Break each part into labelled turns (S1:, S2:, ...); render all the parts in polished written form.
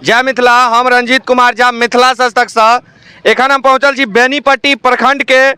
S1: जय मिथिला। हम रंजीत कुमार झा मिथिला सस्तक से एखन हम पहुँचल छी बेनीपट्टी प्रखंड के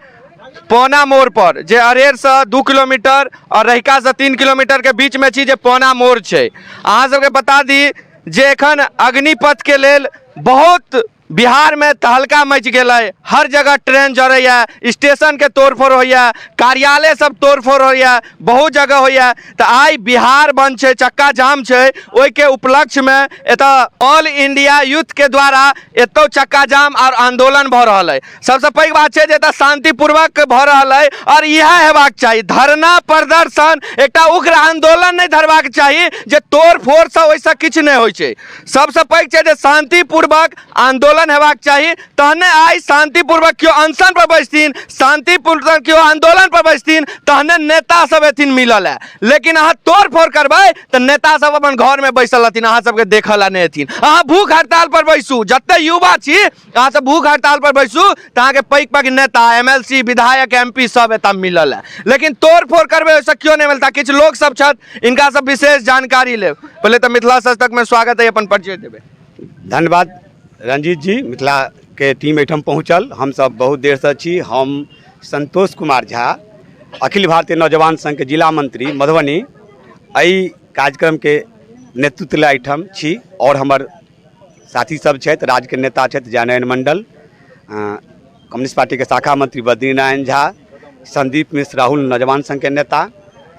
S1: पौना मोड़ पर, जे अरेर से 2 किलोमीटर और रहिका से 3 किलोमीटर के बीच में छी, जे पौना मोड़ छै। अहाँ सबके बता दी जे एखन अग्निपथ के लेल बहुत बिहार में तहलका मच गए। हर जगह ट्रेन जरैया, स्टेशन के तोड़फोड़ होइया, कार्यालय सब तोड़फोड़ होइया, बहुत जगह होइया। तो आई बिहार बंद छै, चक्का जाम छै। ओइ के उपलक्ष्य में एत ऑल इंडिया यूथ के द्वारा एतो चक्का जाम और आंदोलन भ रहल है। सबसे पैघ बात छै जे एत शांतिपूर्वक भ रहल है और यह हेबाक चाहिए। धरना प्रदर्शन एकटा उग्र आंदोलन नहीं धरबाक चाहिए जे तोड़ फोड़ से ओइसे किछ नहीं होइ छै। सबसे पैघ छै जे शांतिपूर्वक आंदोलन हेबाक चाहिए। तहने आई शांतिपूर्वक क्यों अनशन पर बैसथिन, शांतिपूर्वक क्यों आंदोलन पर बैसथिन, तहने नेता सब एथिन मिलल है। लेकिन अहाँ तोड़ फोड़ करबै तो नेता सब अपन घर में बैसल रहथिन, अहाँ सबके देखल नहीं एथिन। अहाँ भूख हड़ताल पर बैसू, जते युवा छी अहाँ सब भूख हड़ताल पर बैसू तो अहाँ के पैघ पैघ नेता, एमएलसी, विधायक, एमपी सब एतऽ मिलल है। लेकिन तोड़ फोड़ करबै ओइसे क्यों नहीं मिलता। किछ लोग सब छथि, इनका सब विशेष जानकारी लेब। पहले तो मिथिला सस्तक में स्वागत है, अपन परिचय देबै।
S2: धन्यवाद रंजीत जी। मिथिला के टीम एठम पहुँचल, हम सब बहुत देर से छी। हम संतोष कुमार झा, अखिल भारतीय नौजवान संघ के जिला मंत्री मधुबनी, एहि कार्यक्रम के नेतृत्व ले एठम छी। और हमर साथी सब छथि, राज्य के नेता छथि जयनयन मंडल, कम्युनिस्ट पार्टी के शाखा मंत्री बद्रीनारायण झा, संदीप मिश्र राहुल नौजवान संघ के नेता,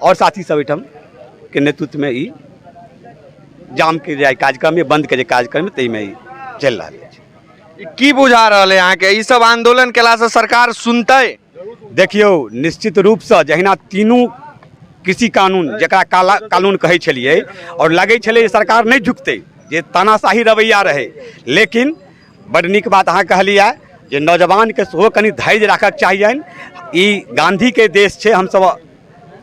S2: और साथी सब एठम के नेतृत्व में ई जाम के जे कार्यक्रम है, बंद के जे कार्यक्रम है, तई में चल रहा है।
S1: की बुझा रहा है यहाँ के ई सब आंदोलन केला से सरकार सुनते?
S2: देखियो, निश्चित रूप से जहिना तीनू कृषि कानून जकरा काला कानून कहै छलिए और लगे छले सरकार नहीं झुकते, जे तानाशाही रवैया रहे। लेकिन बड़ नीक बात अहाँ कहलिए जे नौजवान के सेहो कनि धैर्य राखक चाहिए। ई गांधी के देश छै, हम सब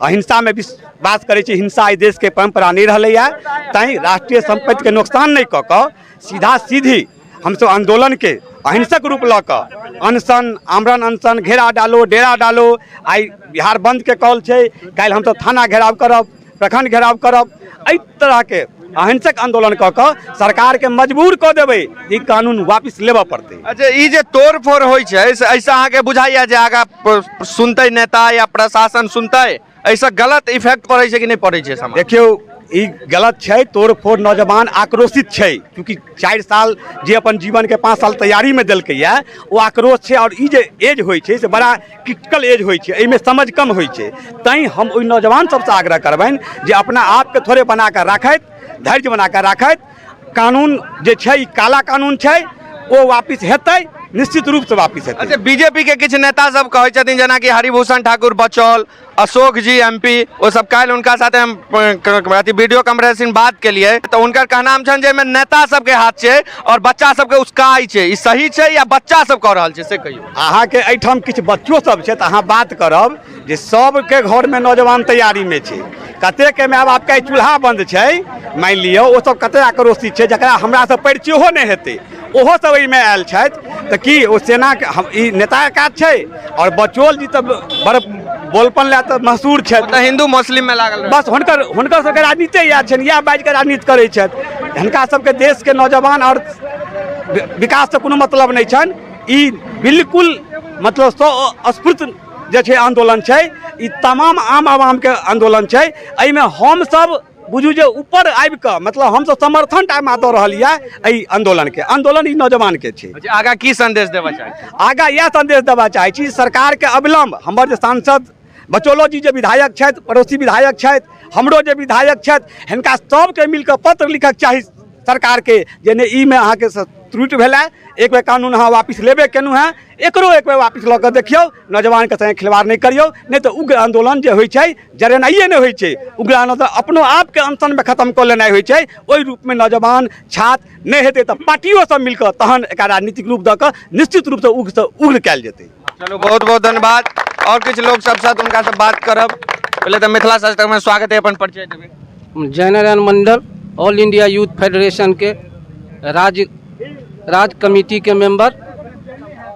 S2: अहिंसा में विश्वास करै छी। हिंसा ई देश के परंपरा नहीं रहलै है, तैं राष्ट्रीय संपत्ति के नुकसान नहीं कऽ कऽ सीधा सीधी हम सब आंदोलन के अहिंसक रूप लऽ कऽ अनशन, आमरण अनशन, घेरा डालो, डेरा डालो। आई बिहार बंद के कॉल छै, काल्हि हम सब थाना घेराव करब, प्रखंड घेराव करब। एहि तरह के अहिंसक आंदोलन कऽ कऽ सरकार के मजबूर कऽ देबै, ई कानून वापस लेबऽ पड़तै।
S1: अच्छा, ई जे तोड़ फोड़ होइ छै ऐसा अहाँ के बुझाइया जे आगा सुनते नेता या प्रशासन सुनते, ऐसा गलत इफेक्ट पड़ै छै कि नहीं पड़ै छै समाज?
S2: देखियो, ई गलत छै। तोड़ फोड़ नौजवान आक्रोशित छै, क्योंकि 4 साल जे अपन जीवन के 5 साल तैयारी में देलकै है, वो आक्रोश छै। और ई जे एज होइ छै से बड़ा क्रिटिकल एज होइ छै, एहिमे समझ कम होइ छै। तैं हम ओइ नौजवान सबसे आग्रह करबनि जे अपना आप के थोड़े बना कर राखैत, धैर्य बना कर राखैत। कानून जे छै ई काला कानून छै, वो वापिस हेतै, निश्चित रूप से वापिस हेतै।
S1: अच्छा, बीजेपी के किछ नेता सब कहै छथिन, जेना कि हरिभूषण ठाकुर बचौल, अशोक जी एमपी, वो सब काल्हि उनका साथे हम वीडियो कॉन्फ्रेंसिंग बात के लिए, तो उनकर कहना छन जे में नेता सब के हाथ छै और बच्चा सब के उस्काई छै। ई सही छै या बच्चा सब कह रहल छै से कहियो?
S2: अहाँ के एठम किछ बच्चो सब छै, तऽ अहाँ बात करब जे सब के घर में नौजवान तैयारी में छै। कते के माय बाप के चूल्हा बंद छै, मान लियो, ओ सब कते आक्रोशित छै, जकरा हमरा से परिचयो नहीं हेतै, ओहो सब एहिमे आयल छथि। तऽ की ओ सेना के ई नेता के काज छै? और बचौल जी तऽ बड़ बोलपन लए तऽ मशहूर छथि,
S1: हिंदू मुस्लिम में लागल
S2: बस हुनकर सबके राजनीति इएह छनि, इएह बाजि कऽ राजनीति करै छथि। हिनका सबके देश के नौजवान और विकास से कोनो मतलब नहीं छनि। ई बिल्कुल मतलब अस्फुट जे छै आंदोलन छै, ई तमाम आम आवाम के आंदोलन छै। एहिमे हम सब बुझू जे ऊपर आबि कऽ मतलब हम सब समर्थन टाइम दऽ रहल यऽ एहि आंदोलन के। आंदोलन ई नौजवान के छै।
S1: आगा की संदेश देबा चाही?
S2: आगा यह संदेश देबा चाहै छी सरकार के अविलंब। हमर जे सांसद बचौलो जी जे विधायक छथि, पड़ोसी विधायक छथि, हमरो जे विधायक छथि, हिनका सबके मिलकर पत्र लिखक चाही सरकार के, जे ने ई में अहाँ के त्रुटि भेलै, एक बेर कानून अहाँ वापिस लेबे केनु है, एकरो एक बेर वापिस लऽ कऽ देखियौ। नौजवान के संगे खिलवाड़ नहीं करियौ, नहीं तो उग्र आंदोलन जे होइ छै जरेनाइए नहीं होइ छै। उग्र आंदोलन अपनो आप के अनशन में खत्म कऽ लेनाइ होइ छै। ओहि रूप में नौजवान छात्र नहीं हेतै तऽ पार्टियों सब मिलकर तहन एकरा राजनीतिक रूप दऽ कऽ निश्चित रूप से उग्र कयल जेतै।
S1: चलो, बहुत बहुत धन्यवाद। और कुछ लोग सब साथ उनका सब बात करब। पहले तो मिथिला सस्तक में स्वागत है, अपन परिचय देबै।
S3: जयनारायण मंडल, ऑल इंडिया यूथ फेडरेशन के राज्य कमेटी के मेंबर।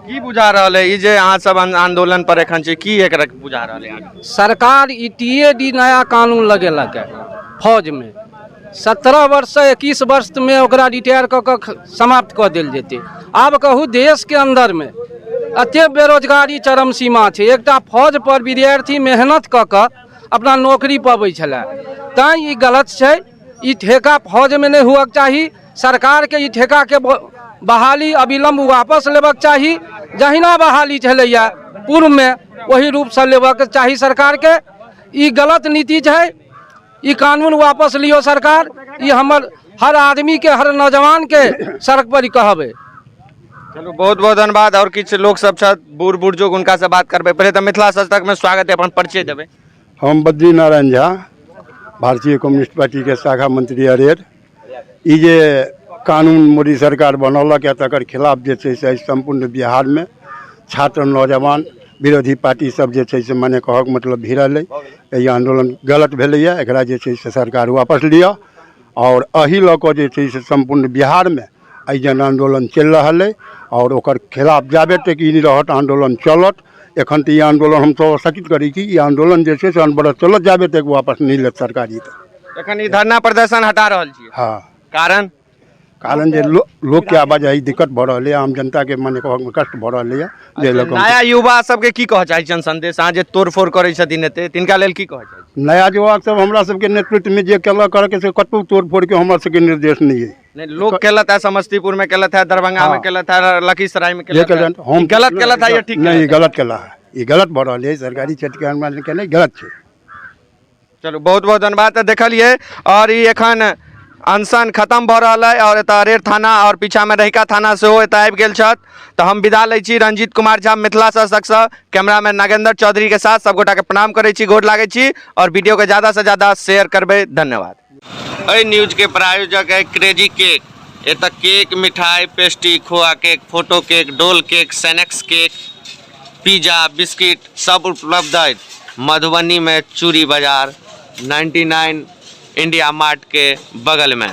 S1: की बुझा रहल है ई जे अहाँ सब आंदोलन पर एखन छै, की एकरा बुझा रहल है?
S3: सरकार ई टीएडी नया कानून लगेलक है फौज में। 17 वर्ष से 21 वर्ष में ओकरा रिटायर कऽ के समाप्त कऽ देल जेतै। आब कहू देश के अंदर में अते बेरोजगारी चरम सीमा छै। एकटा फौज पर विद्यार्थी मेहनत कऽ के अपना नौकरी पाबै छलै, तैं ई गलत छै। ई ठेका फौज में नहीं हुआ चाही। सरकार के ई ठेका के बहाली अविलंब वापस लेबाक चाही। जहिना बहाली छलैया पूर्व में वही रूप से लेबाक चाही सरकार के। ई गलत नीति है। ई कानून वापस लियो सरकार। ई हमर हर आदमी के, हर नौजवान के सड़क पर ही कहबे।
S1: चलो बहुत बहुत धन्यवाद। और किछ लोग सब बूढ़ बुजुर्ग उनका से बात करबे। पहले तो मिथिला सच तक में स्वागत है, अपन परिचय देबे।
S4: हम बद्री नारायण झा, भारतीय कम्युनिस्ट पार्टी के शाखा मंत्री अरेर। ई जे कानून मोदी सरकार बनौलक है तकर खिलाफ जे छै से संपूर्ण बिहार में छात्र, नौजवान, विरोधी पार्टी सब जे छै से माने कहक मतलब भिड़ल है। ये आंदोलन गलत भेलैया, एकरा जे छै से सरकार वापस लिया। और अही लऽ कऽ जे छै से संपूर्ण बिहार में एहि जन आंदोलन चलि रहल है। और ओकर खिलाफ जाबे तक ई रहत आंदोलन चलत। एखन तो ये आंदोलन हम तो सकित करी कि ये आंदोलन जे छै से अनवरत चलत जाबे तक वापस नहीं लेत सरकारी। तो
S1: एखन ई धरना प्रदर्शन हटा रहल छी।
S4: हाँ,
S1: कारण
S4: जे लोग के आवाजाही दिक्कत भऽ रहल है, आम जनता के माने कहक में कष्ट भऽ रहल है। जे लऽ कऽ
S1: नया युवा सबके की कहऽ चाहै छन संदेश? अहाँ जे तोड़फोड़ करै छथिन एते, तिनका लेल की कहऽ चाहै?
S4: नया युवा सब हमरा सबके नेतृत्व में जे केलक करके से कतौ तोड़-फोड़ के हमरा सबके निर्देश नहीं है।
S1: नहीं, लोग केलत है, समस्तीपुर में केलत है, दरभंगा में केलत है, लखीसराय में
S4: ये
S1: केलत है।
S4: हम
S1: गलत केलत है या ठीक?
S4: नहीं, गलत केला है। ये गलत भऽ रहल है। सरकारी क्षेत्र के अनुमान के नहीं, गलत छै।
S1: चलो बहुत बहुत धन्यवाद। देखलिए और ये एखन अनशन खत्म भऽ रहल है और एतऽ अरेर थाना और पीछा में रहिका थाना सेहो एतऽ आबि गेल छथि। तो हम विदा लै छी रंजीत कुमार झा मिथिला सशक्त, कैमरामैन नागेंद्र चौधरी के साथ सबगोटा के प्रणाम करै छी, गोर लागै छी और वीडियो के ज्यादा से ज्यादा शेयर करबै। धन्यवाद। एहि न्यूज के प्रायोजक है क्रेजी केक। एतऽ केक, मिठाई, पेस्ट्री, खोआ केक, फोटो केक, डोल केक, सैनेक्स केक, पिज्जा, बिस्किट सब उपलब्ध है मधुबनी में चूड़ी बाजार 99 इंडिया मार्ट के बगल में।